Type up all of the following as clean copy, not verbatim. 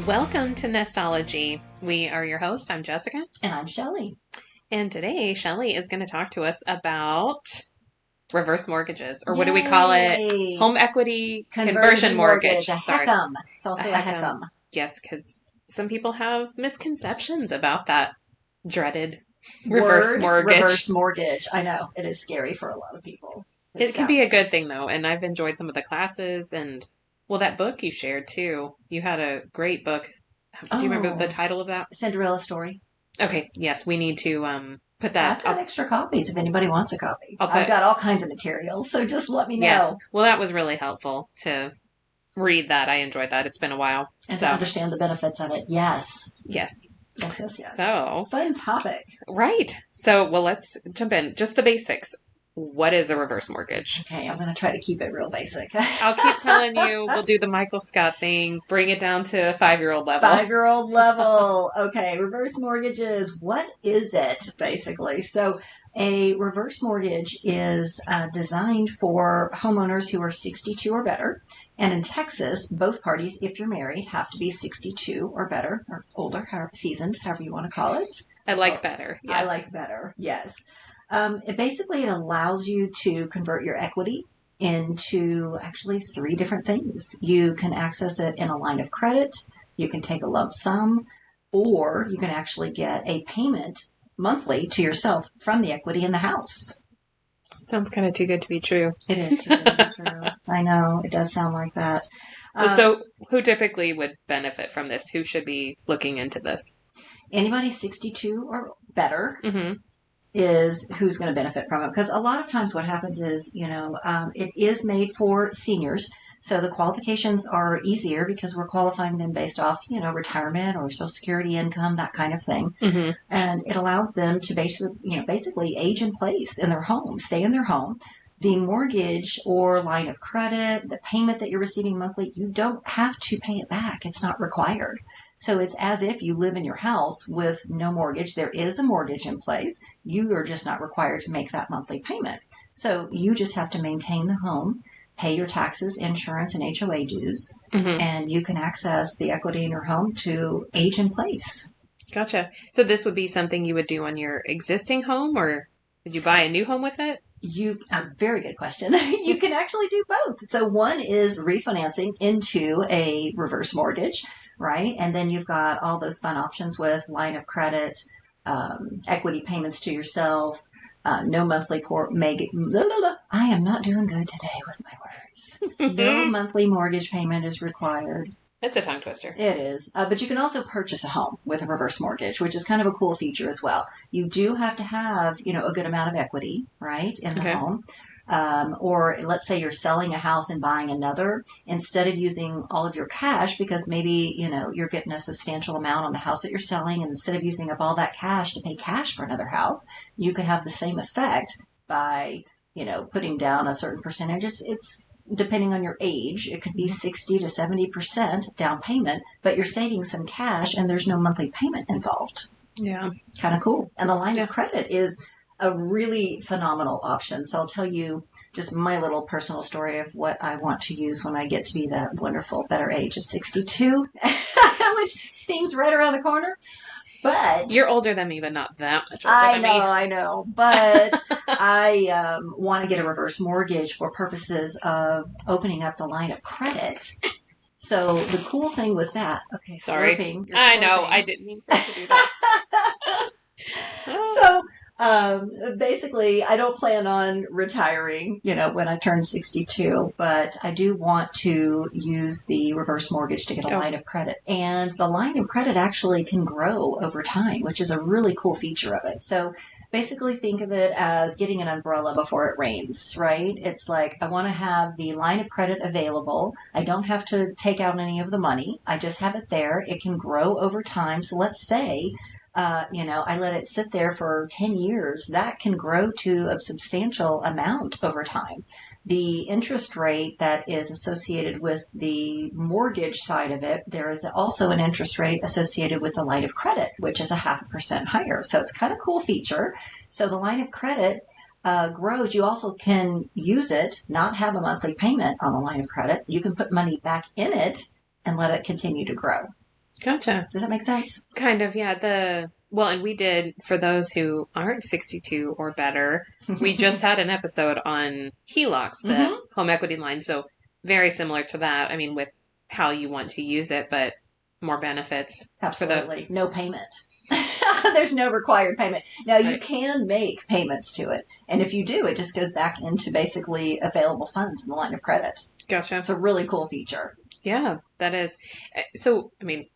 Welcome to Nestology. We are your host. I'm Jessica. And I'm Shelley. And today, Shelley is going to talk to us about reverse mortgages, or what do we Yay! call it? Home equity conversion mortgage. A Sorry. HECM. It's also a HECM. Yes, because some people have misconceptions about that dreaded reverse mortgage. Reverse mortgage. I know. It is scary for a lot of people. It can be a good thing, though, and I've enjoyed some of the classes and, well, that book you shared, too. You had a great book. Do you remember the title of that? Cinderella Story. Okay, yes, we need to put that. I've got extra copies if anybody wants a copy. I've got all kinds of materials, so just let me know. Yes. Well, that was really helpful to read that. I enjoyed that. It's been a while. And to understand the benefits of it. Yes. Yes. Yes. So. Fun topic. Right. So, well, let's jump in. Just the basics. What is a reverse mortgage? Okay, I'm going to try to keep it real basic. I'll keep telling you, we'll do the Michael Scott thing, bring it down to a 5-year-old level. 5-year-old level. Okay, reverse mortgages. What is it, basically? So a reverse mortgage is designed for homeowners who are 62 or better. And in Texas, both parties, if you're married, have to be 62 or better, or older, seasoned, however you want to call it. I like better. Yes. I like better, yes. It allows you to convert your equity into actually 3 different things. You can access it in a line of credit, you can take a lump sum, or you can actually get a payment monthly to yourself from the equity in the house. Sounds kind of too good to be true. It is too good to be true. I know, it does sound like that. So who typically would benefit from this? Who should be looking into this? Anybody 62 or better. Mm-hmm. Is who's going to benefit from it. Because a lot of times what happens is, it is made for seniors. So the qualifications are easier because we're qualifying them based off, retirement or Social Security income, that kind of thing. Mm-hmm. And it allows them to basically age in place in their home, stay in their home. The mortgage or line of credit, the payment that you're receiving monthly, you don't have to pay it back. It's not required. So it's as if you live in your house with no mortgage. There is a mortgage in place. You are just not required to make that monthly payment. So you just have to maintain the home, pay your taxes, insurance, and HOA dues, and you can access the equity in your home to age in place. Gotcha. So this would be something you would do on your existing home, or did you buy a new home with it? Very good question. You can actually do both. So one is refinancing into a reverse mortgage, right? And then you've got all those fun options with line of credit, equity payments to yourself, no monthly I am not doing good today with my words. No monthly mortgage payment is required. It's a tongue twister. It is. But you can also purchase a home with a reverse mortgage, which is kind of a cool feature as well. You do have to have, a good amount of equity, right, in the home. Or let's say you're selling a house and buying another, instead of using all of your cash, because maybe, you're getting a substantial amount on the house that you're selling, and instead of using up all that cash to pay cash for another house, you could have the same effect by, putting down a certain percentage. It's depending on your age, it could be 60 to 70% down payment, but you're saving some cash and there's no monthly payment involved. Yeah. Kind of cool. And the line of credit is a really phenomenal option. So I'll tell you just my little personal story of what I want to use when I get to be that wonderful, better age of 62, which seems right around the corner. But you're older than me, but not that much older than me. I know. But I want to get a reverse mortgage for purposes of opening up the line of credit. So the cool thing with that, okay, sorry, slurping, I know, I didn't mean for you to do that. So basically, I don't plan on retiring, when I turn 62, but I do want to use the reverse mortgage to get a line of credit. And the line of credit actually can grow over time, which is a really cool feature of it. So basically think of it as getting an umbrella before it rains, right? It's like, I want to have the line of credit available. I don't have to take out any of the money. I just have it there. It can grow over time. So let's say I let it sit there for 10 years, that can grow to a substantial amount over time. The interest rate that is associated with the mortgage side of it, there is also an interest rate associated with the line of credit, which is 0.5% higher. So it's kind of a cool feature. So the line of credit grows. You also can use it, not have a monthly payment on the line of credit. You can put money back in it and let it continue to grow. Gotcha. Does that make sense? Kind of, yeah. Well, and we did, for those who aren't 62 or better, we just had an episode on HELOCs, the Mm-hmm. home equity line. So very similar to that. I mean, with how you want to use it, but more benefits for the Absolutely. No payment. There's no required payment. Now, you right. can make payments to it. And if you do, it just goes back into basically available funds in the line of credit. Gotcha. It's a really cool feature. Yeah, that is. So, I mean,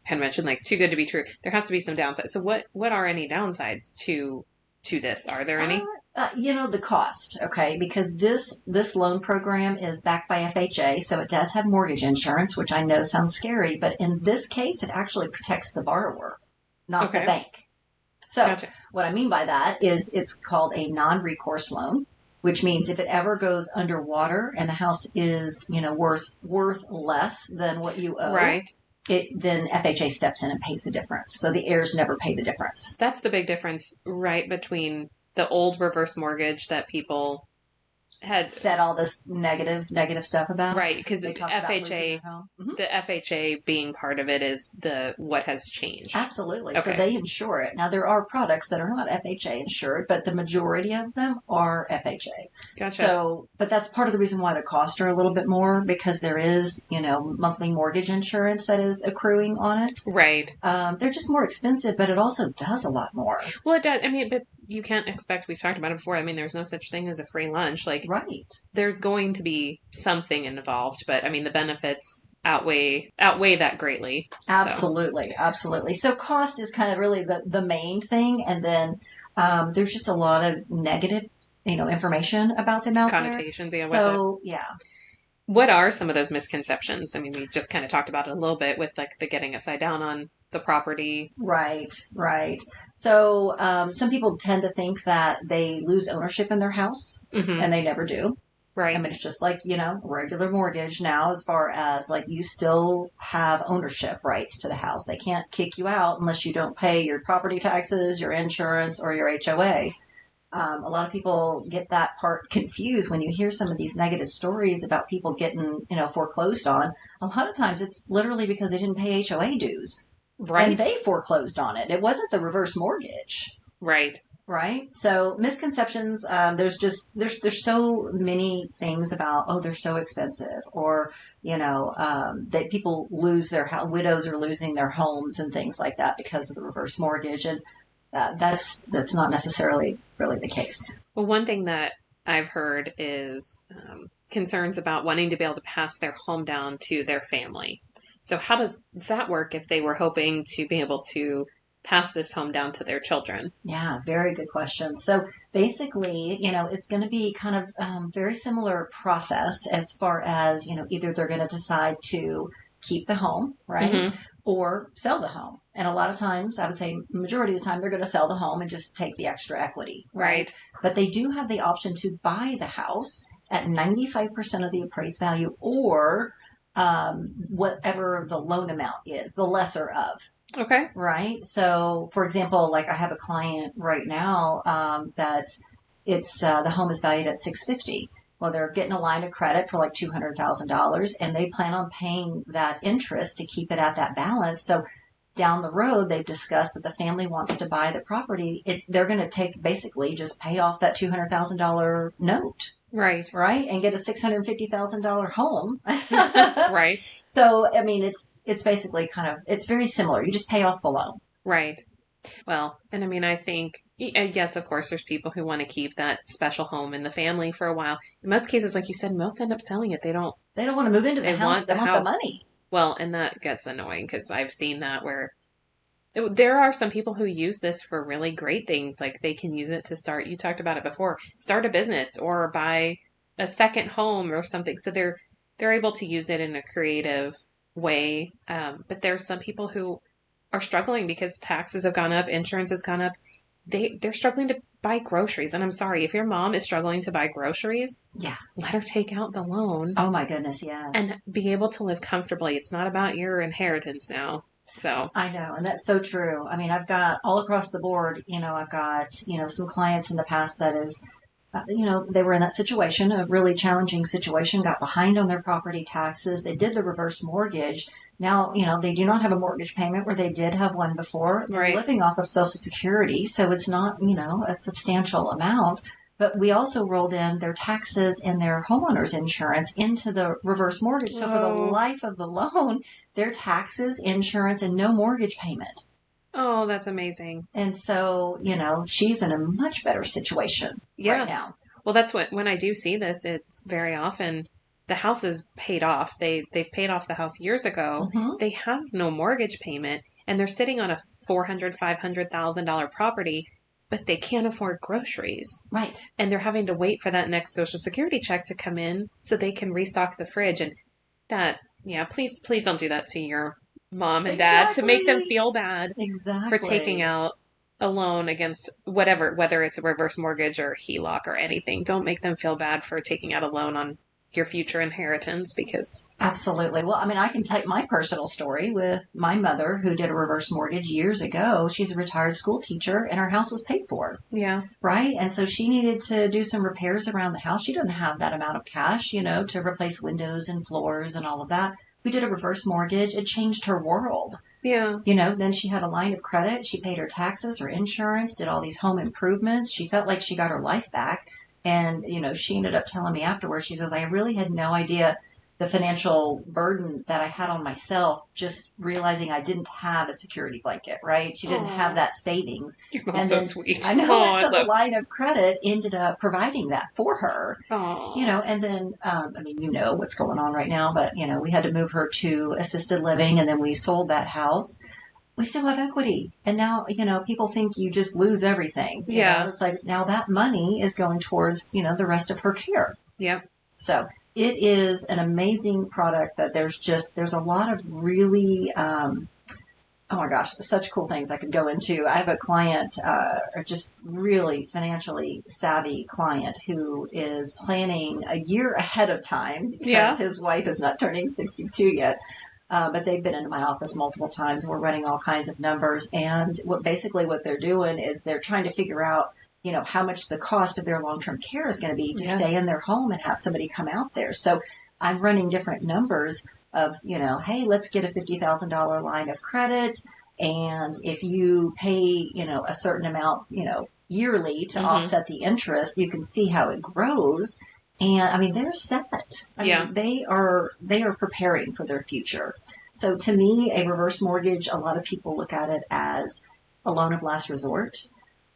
had mentioned like too good to be true. There has to be some downsides. So what are any downsides to this? Are there any? The cost, okay, because this loan program is backed by FHA, so it does have mortgage insurance, which I know sounds scary, but in this case, it actually protects the borrower, not the bank. So Gotcha. What I mean by that is it's called a non-recourse loan, which means if it ever goes underwater and the house is, worth less than what you owe, Right. then FHA steps in and pays the difference. So the heirs never pay the difference. That's the big difference, right, between the old reverse mortgage that people had said all this negative stuff about. Right, because FHA, mm-hmm. the FHA being part of it is what has changed. Absolutely. Okay. So they insure it. Now there are products that are not FHA insured, but the majority of them are FHA. Gotcha. So, but that's part of the reason why the costs are a little bit more, because there is, monthly mortgage insurance that is accruing on it. Right. They're just more expensive, but it also does a lot more. Well, it does. I mean, but you can't expect, we've talked about it before, I mean, there's no such thing as a free lunch. Like, right. There's going to be something involved, but I mean, the benefits outweigh that greatly. Absolutely. Absolutely. So cost is kind of really the main thing. And then there's just a lot of negative, information about them out connotations, there. Yeah. So, yeah. What are some of those misconceptions? I mean, we just kind of talked about it a little bit with like the getting upside down on the property. Right. So some people tend to think that they lose ownership in their house, mm-hmm. and they never do. Right. I mean, it's just like, regular mortgage now, as far as like you still have ownership rights to the house. They can't kick you out unless you don't pay your property taxes, your insurance, or your HOA. A lot of people get that part confused when you hear some of these negative stories about people getting, foreclosed on. A lot of times it's literally because they didn't pay HOA dues. Right. And they foreclosed on it. It wasn't the reverse mortgage. Right. Right. So misconceptions, there's so many things about, they're so expensive, or, that people lose their widows are losing their homes and things like that because of the reverse mortgage. And that's not necessarily really the case. Well, one thing that I've heard is concerns about wanting to be able to pass their home down to their family. So how does that work if they were hoping to be able to pass this home down to their children? Yeah, very good question. So basically, it's going to be kind of very similar process as far as, either they're going to decide to keep the home, right? Mm-hmm. Or sell the home. And a lot of times, I would say majority of the time, they're going to sell the home and just take the extra equity. Right. But they do have the option to buy the house at 95% of the appraised value, or whatever the loan amount is, the lesser of. Okay. Right. So, for example, like I have a client right now that it's the home is valued at $650,000. Well, they're getting a line of credit for like $200,000, and they plan on paying that interest to keep it at that balance. So down the road, they've discussed that the family wants to buy the property. They're going to basically just pay off that $200,000 note. Right. Right. And get a $650,000 home. Right. So, I mean, it's basically it's very similar. You just pay off the loan. Right. Well, and I mean, I think, yes, of course, there's people who want to keep that special home in the family for a while. In most cases, like you said, most end up selling it. They don't want to move into the house. They want the money. Well, and that gets annoying because I've seen that where there are some people who use this for really great things. Like they can use it to start, you talked about it before, start a business or buy a second home or something. So they're able to use it in a creative way. But there's some people who are struggling because taxes have gone up, insurance has gone up. They're struggling to buy groceries. And I'm sorry, if your mom is struggling to buy groceries, yeah, let her take out the loan. Oh my goodness, yes. And be able to live comfortably. It's not about your inheritance now. So I know, and that's so true. I mean, I've got all across the board, I've got, some clients in the past that is, they were in that situation, a really challenging situation, got behind on their property taxes. They did the reverse mortgage. Now, they do not have a mortgage payment where they did have one before. They're Right. living off of Social Security, so it's not, a substantial amount. But we also rolled in their taxes and their homeowners insurance into the reverse mortgage. So for the Oh, life of the loan, their taxes, insurance, and no mortgage payment. oh, that's amazing. And so, she's in a much better situation right Yeah. now. Well, that's what when I do see this, it's very often the house is paid off. They've paid off the house years ago. Mm-hmm. They have no mortgage payment, and they're sitting on a $500,000 property, but they can't afford groceries. Right. And they're having to wait for that next Social Security check to come in so they can restock the fridge. And that, yeah, please don't do that to your mom and dad to make them Exactly. feel bad for taking Exactly. out a loan against whatever, whether it's a reverse mortgage or HELOC or anything. Don't make them feel bad for taking out a loan on your future inheritance because, Absolutely. Well, I mean, I can take my personal story with my mother who did a reverse mortgage years ago. She's a retired school teacher and her house was paid for, yeah, right? And so she needed to do some repairs around the house. She didn't have that amount of cash, to replace windows and floors and all of that. We did a reverse mortgage. It changed her world. yeah, Then she had a line of credit. She paid her taxes, her insurance, did all these home improvements. She felt like she got her life back. And, she ended up telling me afterwards, she says, I really had no idea the financial burden that I had on myself, just realizing I didn't have a security blanket, right? She didn't have oh, that savings. your mom's And so then sweet. I know, Oh, and I so the love, line of credit ended up providing that for her, oh, and then, I mean, what's going on right now, but, we had to move her to assisted living and then we sold that house. We still have equity. And now, people think you just lose everything. yeah, It's like now that money is going towards, the rest of her care. yeah, So it is an amazing product that there's a lot of really, oh my gosh, such cool things I could go into. I have a client, just really financially savvy client who is planning a year ahead of time yeah, because his wife is not turning 62 yet. But they've been into my office multiple times. We're running all kinds of numbers. And what they're doing is they're trying to figure out, how much the cost of their long-term care is going to be to yes, stay in their home and have somebody come out there. So I'm running different numbers of, hey, let's get a $50,000 line of credit. And if you pay, a certain amount, yearly to mm-hmm, offset the interest, you can see how it grows. And I mean, they're set. I yeah, mean, they are preparing for their future. So to me, a reverse mortgage, a lot of people look at it as a loan of last resort,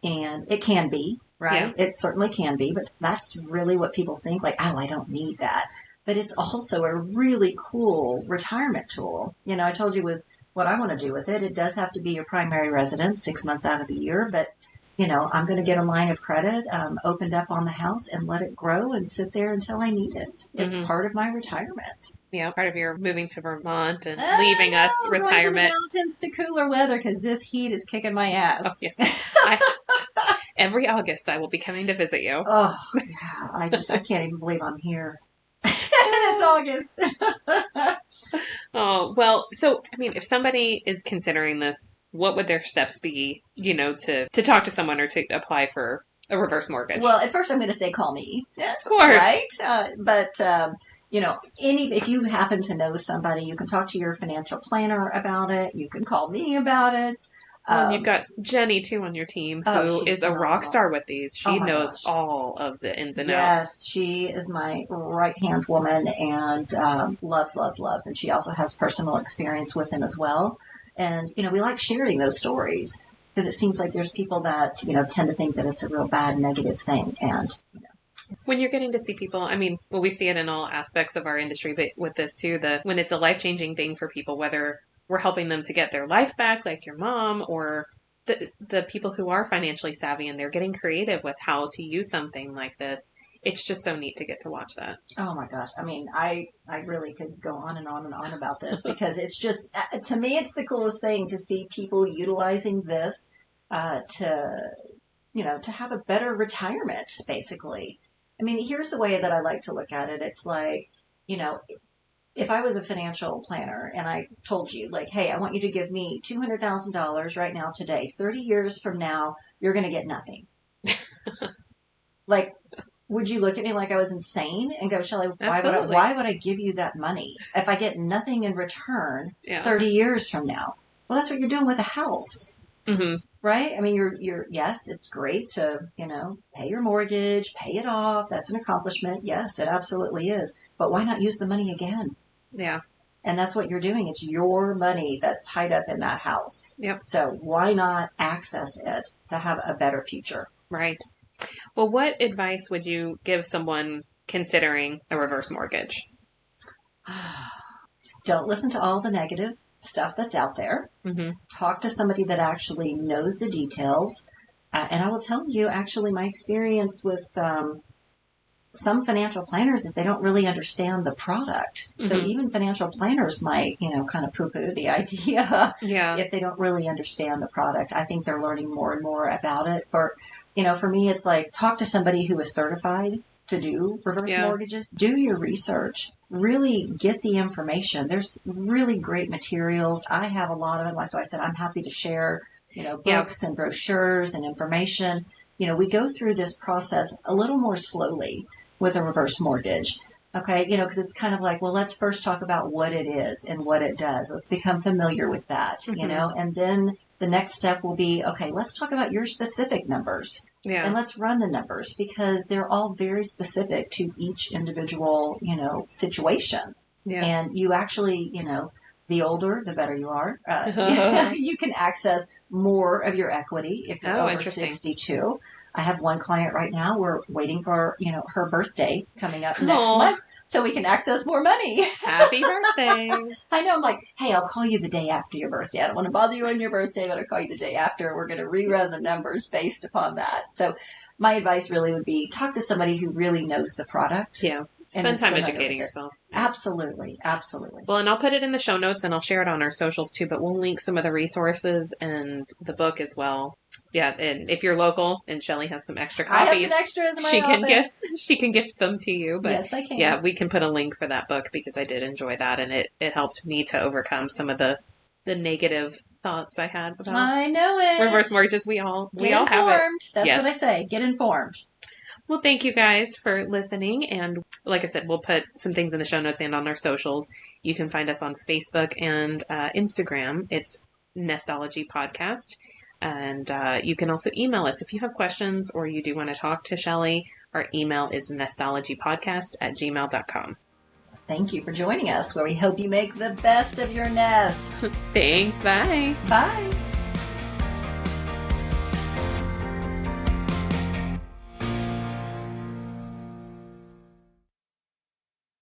and it can be, yeah, right? It certainly can be, but that's really what people think, like, oh, I don't need that. But it's also a really cool retirement tool. I told you with what I want to do with it, it does have to be your primary residence 6 months out of the year, but I'm going to get a line of credit opened up on the house and let it grow and sit there until I need it. It's mm-hmm, part of my retirement. yeah. Part of your moving to Vermont and I leaving us know, going to the retirement. mountains to cooler weather because this heat is kicking my Oh, ass. yeah. I, every August, I will be coming to visit you. Oh, yeah, I can't even believe I'm here. And it's August. Oh, well, so, I mean, if somebody is considering this, what would their steps be, to talk to someone or to apply for a reverse mortgage? Well, at first I'm going to say call me, Of course. right? But if you happen to know somebody, you can talk to your financial planner about it. You can call me about it. Well, and you've got Jenny, too, on your team, who She's is a rock phenomenal. star with these. Oh She my knows gosh. all of the ins and outs. Yes, she is my right hand woman and loves, loves, loves. And she also has personal experience with them as well. And, we like sharing those stories because it seems like there's people that, tend to think that it's a real bad, negative thing. And, When you're getting to see people, I mean, well, we see it in all aspects of our industry, but with this too, when it's a life-changing thing for people, whether we're helping them to get their life back, like your mom, or the people who are financially savvy and they're getting creative with how to use something like this. It's just so neat to get to watch that. oh my gosh. I mean, I really could go on and on and on about this because it's just, to me, it's the coolest thing to see people utilizing this to, to have a better retirement, basically. I mean, here's the way that I like to look at it. It's like, you know, if I was a financial planner and I told you, like, hey, I want you to give me $200,000 right now today, 30 years from now, you're going to get nothing. Like, would you look at me like I was insane and go, Shelley, Absolutely. why would I give you that money if I get nothing in return Yeah. 30 years from now? Well, that's what you're doing with a house. Mm-hmm. Right? I mean, yes, it's great to, pay your mortgage, pay it off. That's an accomplishment. Yes, it absolutely is. But why not use the money again? Yeah. And that's what you're doing. It's your money that's tied up in that house. Yep. So why not access it to have a better future? Right. Well, what advice would you give someone considering a reverse mortgage? Don't listen to all the negative stuff that's out there. Mm-hmm. Talk to somebody that actually knows the details. And I will tell you, actually, my experience with some financial planners is they don't really understand the product. Mm-hmm. So even financial planners might, kind of poo-poo the idea if they don't really understand the product. I think they're learning more and more about it. For me, it's like talk to somebody who is certified to do reverse mortgages. Do your research. Really get the information. There's really great materials. I have a lot of them. So I said I'm happy to share, books and brochures and information. We go through this process a little more slowly with a reverse mortgage. Okay, because it's kind of like, well, let's first talk about what it is and what it does. Let's become familiar with that, mm-hmm. And then the next step will be, okay, let's talk about your specific numbers. Yeah. And let's run the numbers because they're all very specific to each individual, situation. Yeah. And you actually, the older, the better you are. You can access more of your equity if you're over 62. I have one client right now. We're waiting for, her birthday coming up next month so we can access more money. Happy birthday. I know. I'm like, hey, I'll call you the day after your birthday. I don't want to bother you on your birthday, but I'll call you the day after. We're going to rerun the numbers based upon that. So my advice really would be talk to somebody who really knows the product. Yeah. Spend time educating yourself. Absolutely. Absolutely. Well, and I'll put it in the show notes and I'll share it on our socials too, but we'll link some of the resources and the book as well. Yeah, and if you're local and Shelley has some extra copies, I have some extras in my office. She can gift them to you. But yes, I can. Yeah, we can put a link for that book because I did enjoy that and it helped me to overcome some of the negative thoughts I had about I know it. Reverse mortgages. We all have it. That's what I say. Get informed. Well, thank you guys for listening. And like I said, we'll put some things in the show notes and on our socials. You can find us on Facebook and Instagram. It's Nestology Podcast. And you can also email us if you have questions or you do want to talk to Shelley. Our email is nestologypodcast@gmail.com. Thank you for joining us, where we hope you make the best of your nest. Thanks. Bye. Bye.